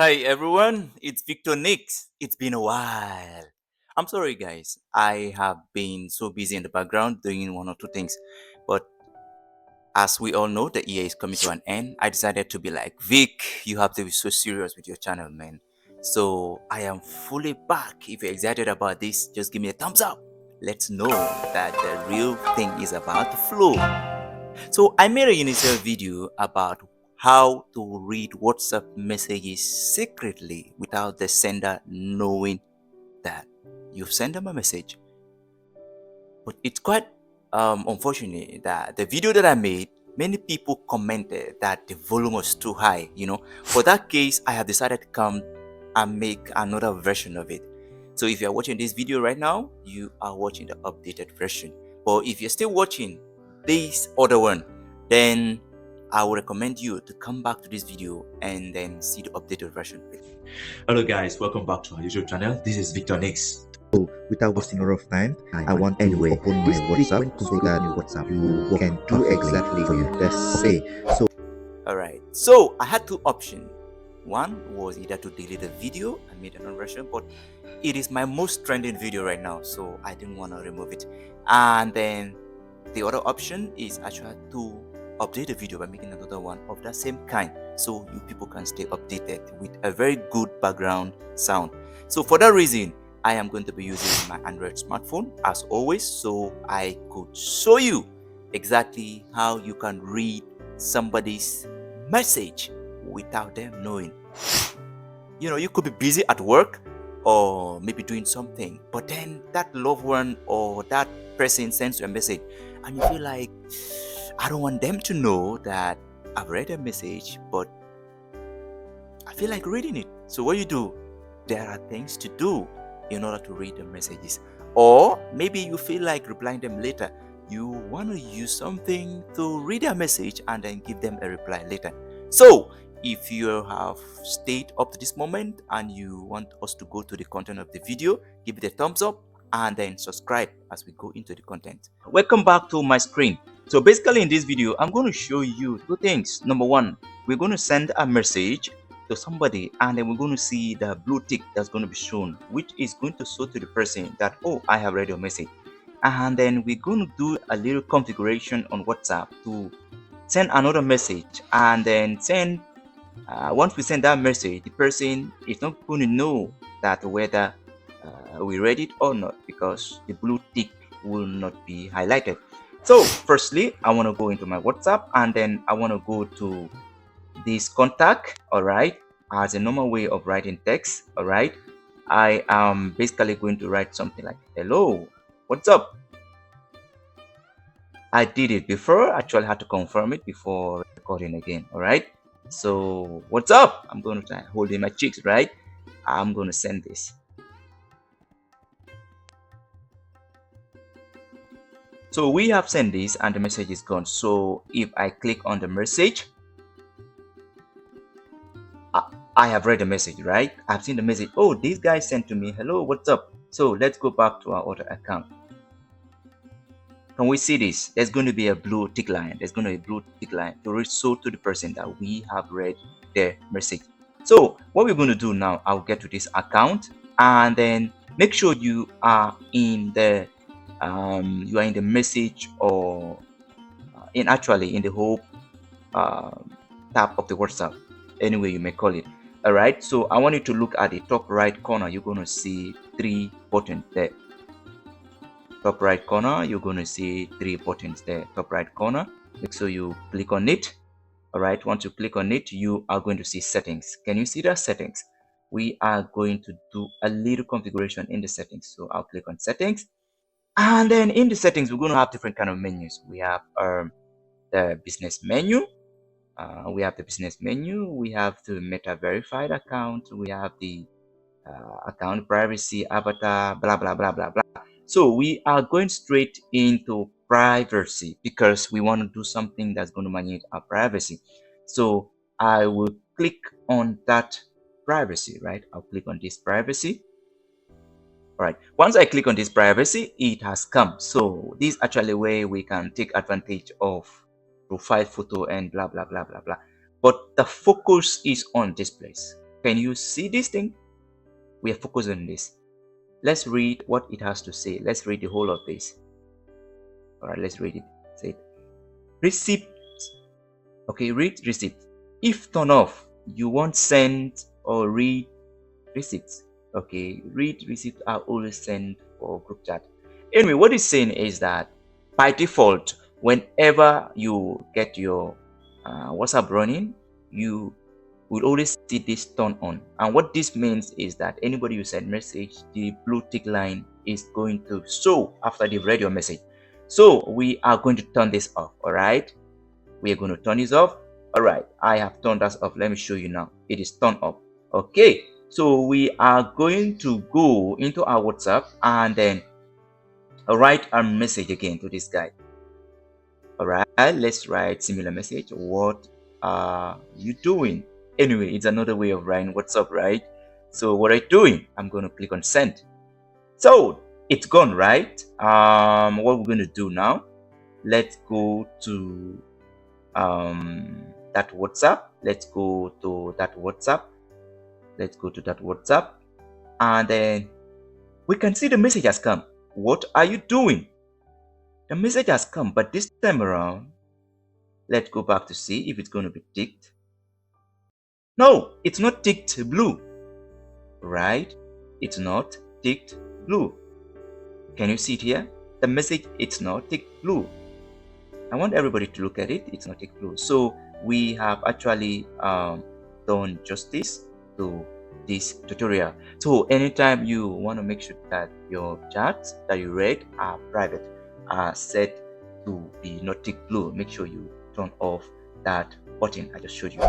Hi everyone, it's Victor Nix. It's been a while. I'm sorry guys, I have been so busy in the background doing one or two things. But as we all know, the year is coming to an end. I decided to be like, Vic, you have to be so serious with your channel, man. So I am fully back. If you're excited about this, just give me a thumbs up. Let's know that the real thing is about to flow. So I made a initial video about how to read WhatsApp messages secretly without the sender knowing that you've sent them a message. But it's quite unfortunate that the video that I made, many people commented that the volume was too high. For that case, I have decided to come and make another version of it. So if you're watching this video right now, you are watching the updated version. But if you're still watching this other one, then I would recommend you to come back to this video and then see the updated version. Hello guys, welcome back to our YouTube channel. This is Victor Nix. So without wasting a lot of time, I want to open my WhatsApp so that you can do exactly for you. Let's say. So Alright, so I had two options. One was either to delete the video and make another version, but it is my most trending video right now, so I didn't want to remove it. And then the other option is actually to update the video by making another one of that same kind, so you people can stay updated with a very good background sound. So for that reason, I am going to be using my Android smartphone as always, so I could show you exactly how you can read somebody's message without them knowing. You could be busy at work or maybe doing something, but then that loved one or that person sends you a message and you feel like, I don't want them to know that I've read a message, but I feel like reading it. So what you do, there are things to do in order to read the messages. Or maybe you feel like replying them later. You want to use something to read their message and then give them a reply later. So if you have stayed up to this moment and you want us to go to the content of the video, give it a thumbs up and then subscribe as we go into the content. Welcome back to my screen. So basically in this video, I'm going to show you two things. Number one, we're going to send a message to somebody and then we're going to see the blue tick that's going to be shown, which is going to show to the person that, oh, I have read your message. And then we're going to do a little configuration on WhatsApp to send another message, and then once we send that message, the person is not going to know that whether we read it or not, because the blue tick will not be highlighted. So firstly, I want to go into my WhatsApp and then I want to go to this contact. All right, as a normal way of writing text. All right, I am basically going to write something like, hello, what's up? I did it before. Actually had to confirm it before recording again. All right, so what's up? I'm going to try holding my cheeks, right? I'm going to send this. So we have sent this and the message is gone. So if I click on the message, I have read the message, right? I've seen the message. Oh, this guy sent to me, hello, what's up? So let's go back to our other account. Can we see this? There's going to be a blue tick line. There's going to be a blue tick line to show to the person that we have read their message. So what we're going to do now, I'll get to this account and then make sure you are in the message or in the whole tab of the WhatsApp, any way you may call it. All right, so I want you to look at the top right corner. You're going to see three buttons there. Top right corner, you're going to see three buttons there. Top right corner, make sure you click on it. All right, once you click on it, you are going to see settings. Can you see the settings? We are going to do a little configuration in the settings. So I'll click on settings, and then in the settings we're going to have different kind of menus. We have the business menu. We have the Meta verified account, we have the account privacy, avatar, blah blah blah blah blah. So we are going straight into privacy because we want to do something that's going to manage our privacy. So I will click on that privacy, right? I'll click on this privacy. All right, once I click on this privacy, it has come. So this is actually where we can take advantage of profile photo and blah blah blah blah blah, but the focus is on this place. Can you see this thing? We are focused on this. Let's read what it has to say. Let's read the whole of this. All right, let's read it. Say receipt. Okay, read receipt. If turn off, you won't send or read receipts. Okay, read receipts are always sent for group chat. Anyway, what it's saying is that by default, whenever you get your WhatsApp running, you will always see this turn on. And what this means is that anybody you send message, the blue tick line is going to show after they've read your message. So we are going to turn this off. All right, we are going to turn this off. All right, I have turned that off. Let me show you now. It is turned off. Okay, so we are going to go into our WhatsApp and then write a message again to this guy. All right, let's write similar message. What are you doing? Anyway, it's another way of writing what's up, right? So what I'm doing, I'm going to click on send. So it's gone, right? What we're going to do now, let's go to that WhatsApp. Let's go to that WhatsApp. Let's go to that WhatsApp, and then we can see the message has come. What are you doing? The message has come, but this time around, let's go back to see if it's going to be ticked. No, it's not ticked blue, right? It's not ticked blue. Can you see it here? The message, it's not ticked blue. I want everybody to look at it. It's not ticked blue. So we have actually done justice to this tutorial. So anytime you want to make sure that your chats that you read are private, are set to be not ticked blue, make sure you turn off that button I just showed you.